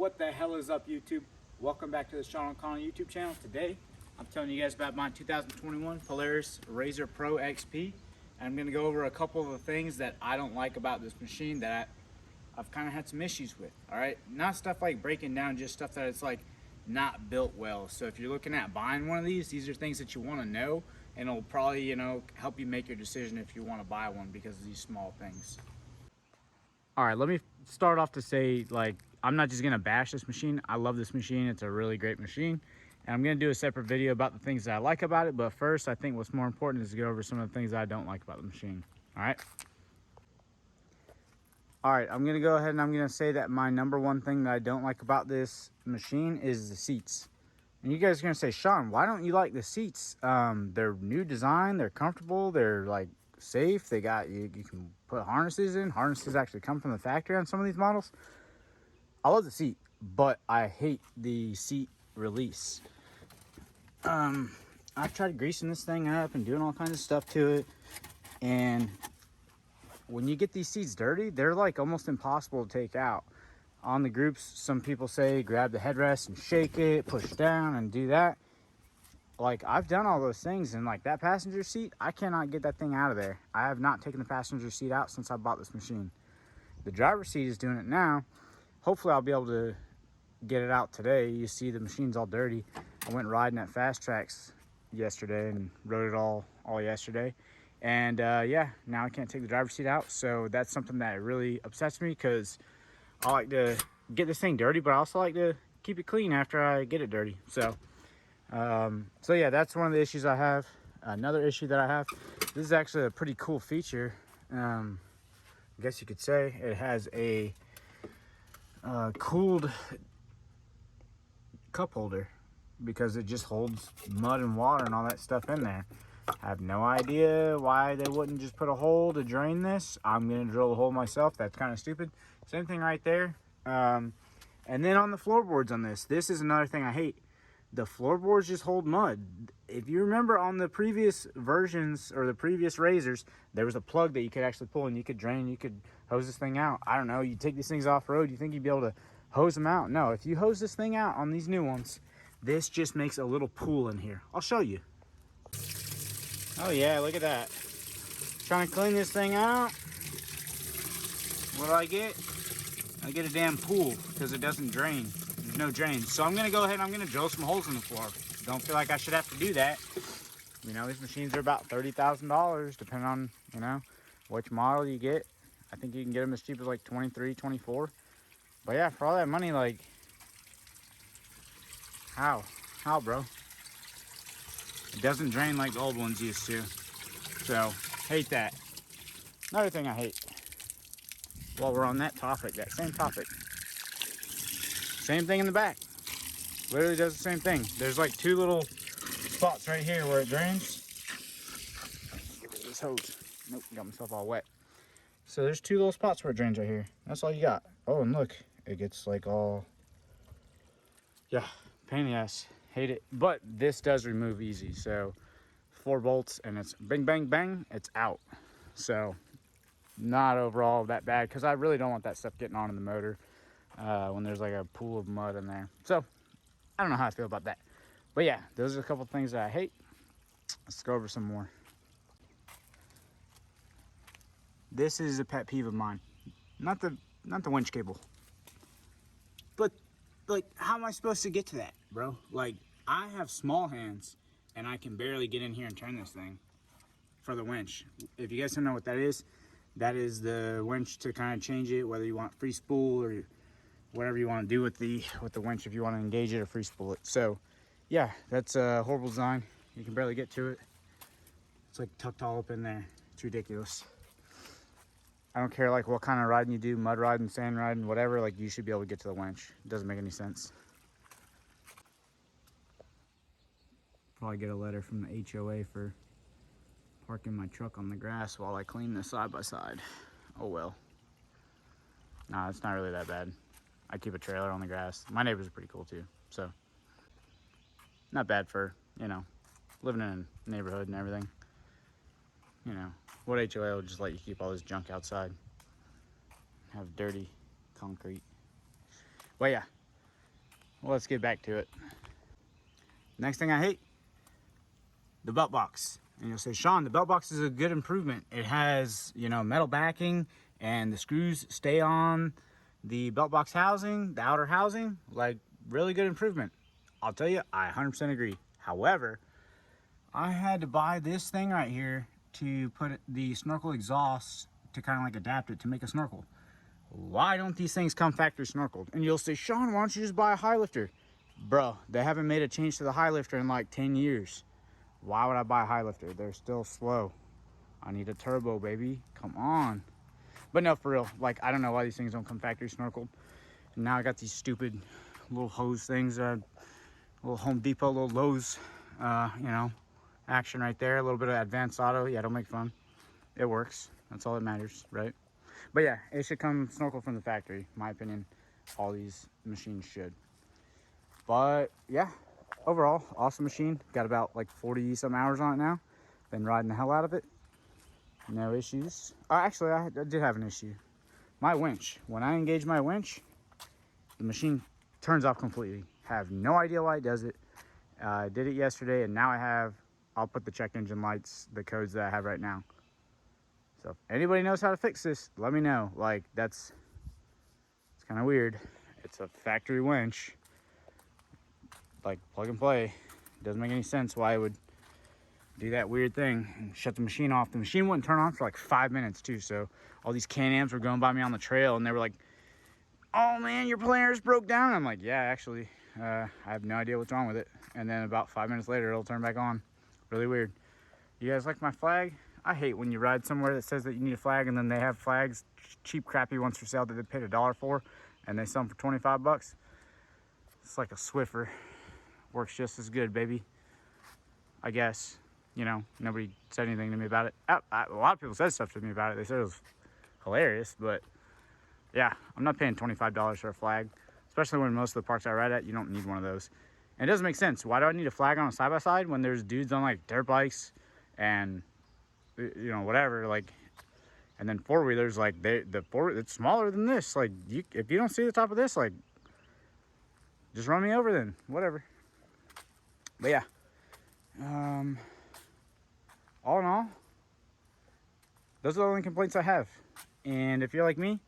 What the hell is up, YouTube? Welcome back to the Sean O'Connell YouTube channel. Today I'm telling you guys about my 2021 Polaris RZR Pro XP, and I'm going to go over a couple of the things that I don't like about this machine that I've kind of had some issues with. All right, not stuff like breaking down, just stuff that it's like not built well. So if you're looking at buying one of these are things that you want to know, and it'll probably, help you make your decision if you want to buy one because of these small things. All right, let me start off to say, like, I'm not just gonna bash this machine. I love this machine. It's a really great machine. And I'm gonna do a separate video about the things that I like about it. But first, I think what's more important is to go over some of the things that I don't like about the machine. All right. All right, I'm gonna go ahead and I'm gonna say that my number one thing that I don't like about this machine is the seats. And you guys are gonna say, Sean, why don't you like the seats? They're new design, they're comfortable, they're like safe. They got you can put harnesses in. Harnesses actually come from the factory on some of these models. I love the seat, but I hate the seat release. I've tried greasing this thing up and doing all kinds of stuff to it, and when you get these seats dirty, they're like almost impossible to take out. On the groups, some people say grab the headrest and shake it, push down and do that. Like, I've done all those things, and like that passenger seat, I cannot get that thing out of there. I have not taken the passenger seat out since I bought this machine. The driver's seat is doing it now. Hopefully I'll be able to get it out today. You see the machine's all dirty. I went riding at Fast Tracks yesterday and rode it all yesterday. And yeah, now I can't take the driver's seat out. So that's something that really upsets me, because I like to get this thing dirty, but I also like to keep it clean after I get it dirty. So yeah, that's one of the issues I have. Another issue that I have, this is actually a pretty cool feature. I guess you could say it has a cooled cup holder, because it just holds mud and water and all that stuff in there. I have no idea why they wouldn't just put a hole to drain this. I'm gonna drill a hole myself. That's kind of stupid. Same thing right there. And then on the floorboards on this is another thing I hate. The floorboards just hold mud. If you remember on the previous versions or the previous RZRs, there was a plug that you could actually pull and you could drain, you could hose this thing out. I don't know, you take these things off road, you think you'd be able to hose them out? No, if you hose this thing out on these new ones, this just makes a little pool in here. I'll show you. Oh yeah, look at that. Trying to clean this thing out. What do I get? I get a damn pool because it doesn't drain. There's no drain. So I'm going to go ahead and I'm going to drill some holes in the floor. Don't feel like I should have to do that. You know, these machines are about $30,000 depending on, which model you get. I think you can get them as cheap as like 23, 24. But yeah, for all that money, like, how, bro? It doesn't drain like the old ones used to. So, hate that. Another thing I hate, while we're on that topic, that same topic, same thing in the back. Literally does the same thing. There's like two little spots right here where it drains. Get rid of this hose. Nope, got myself all wet. So there's two little spots where it drains right here. That's all you got. Oh, and look, it gets like all, yeah, pain in the ass. Hate it. But this does remove easy. So 4 bolts and it's bang, bang, bang, it's out. So not overall that bad, because I really don't want that stuff getting on in the motor when there's like a pool of mud in there. So I don't know how I feel about that. But yeah, those are a couple of things that I hate. Let's go over some more. This is a pet peeve of mine. Not the winch cable. But like, how am I supposed to get to that, bro? Like, I have small hands and I can barely get in here and turn this thing for the winch. If you guys don't know what that is the winch to kind of change it, whether you want free spool or whatever you want to do with the winch, if you want to engage it or free spool it. So yeah, that's a horrible design. You can barely get to it. It's like tucked all up in there. It's ridiculous. I don't care like what kind of riding you do, mud riding, sand riding, whatever, like you should be able to get to the winch. It doesn't make any sense. Probably get a letter from the HOA for parking my truck on the grass while I clean the side-by-side. Oh well. Nah, it's not really that bad. I keep a trailer on the grass. My neighbors are pretty cool too, so not bad for, living in a neighborhood and everything. What HOA will just let you keep all this junk outside? Have dirty concrete. But yeah, let's get back to it. Next thing I hate, the belt box. And you'll say, Sean, the belt box is a good improvement. It has, you know, metal backing and the screws stay on the belt box housing, the outer housing, like really good improvement. I'll tell you, I 100% agree. However, I had to buy this thing right here to put the snorkel exhaust to kind of like adapt it to make a snorkel. Why don't these things come factory snorkeled? And you'll say, Sean, why don't you just buy a high lifter? Bro, they haven't made a change to the high lifter in like 10 years. Why would I buy a high lifter? They're still slow. I need a turbo, baby. Come on. But no, for real, like, I don't know why these things don't come factory snorkeled. And now I got these stupid little hose things, little Home Depot, little Lowe's, you know, action right there. A little bit of advanced auto. Yeah, don't make fun. It works. That's all that matters, right? But yeah, it should come snorkel from the factory. In my opinion, all these machines should. But yeah, overall, awesome machine. Got about like 40 some hours on it now. Been riding the hell out of it. No issues. Actually, I did have an issue. My winch. When I engage my winch, the machine turns off completely. Have no idea why it does it. I did it yesterday, and now I'll put the check engine lights, the codes that I have right now. So if anybody knows how to fix this, let me know. Like, it's kind of weird. It's a factory winch. Like, plug and play. It doesn't make any sense why it would do that weird thing and shut the machine off. The machine wouldn't turn on for like 5 minutes too. So all these Can-Ams were going by me on the trail and they were like, oh man, your players broke down. I'm like, yeah, actually, I have no idea what's wrong with it. And then about 5 minutes later, it'll turn back on. Really weird. You guys like my flag? I hate when you ride somewhere that says that you need a flag and then they have flags, cheap, crappy ones for sale that they paid $1 for and they sell them for 25 bucks. It's like a Swiffer. Works just as good, baby. I guess. You know, nobody said anything to me about it. A lot of people said stuff to me about it. They said it was hilarious, but yeah, I'm not paying $25 for a flag, especially when most of the parks I ride at, you don't need one of those. And it doesn't make sense. Why do I need a flag on a side-by-side when there's dudes on like dirt bikes and, you know, whatever, like, and then four-wheelers, like, it's smaller than this. Like, if you don't see the top of this, like, just run me over then, whatever. But yeah, all in all, those are the only complaints I have. And if you're like me,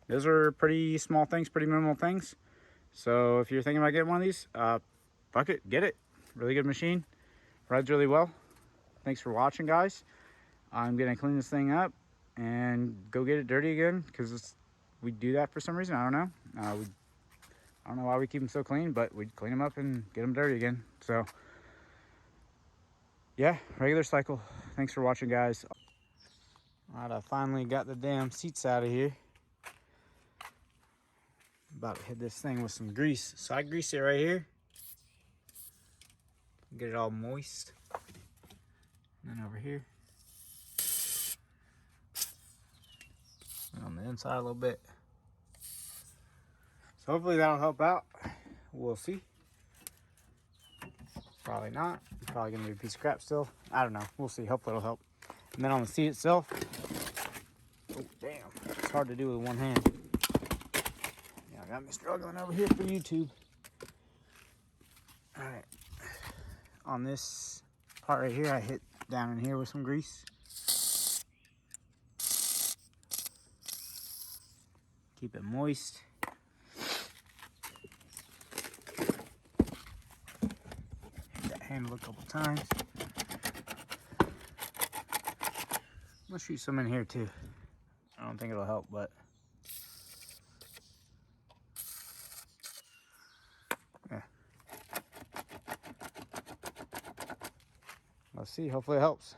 those are pretty small things, pretty minimal things. So if you're thinking about getting one of these, fuck it, get it. Really good machine, rides really well. Thanks for watching, guys. I'm gonna clean this thing up and go get it dirty again because we do that for some reason. I don't know. I don't know why we keep them so clean, but we clean them up and get them dirty again. So yeah, regular cycle. Thanks for watching, guys. All right, I finally got the damn seats out of here. About to hit this thing with some grease. So I grease it right here. Get it all moist. And then over here. And on the inside a little bit. So hopefully that'll help out. We'll see. Probably not. Probably gonna be a piece of crap still. I don't know. We'll see. Hopefully it'll help. And then on the seat itself. Oh damn. It's hard to do with one hand. Yeah, got me struggling over here for YouTube. Alright. On this part right here, I hit down in here with some grease. Keep it moist. Handle a couple times. I'm gonna shoot some in here too. I don't think it'll help, but yeah. Let's see, hopefully it helps.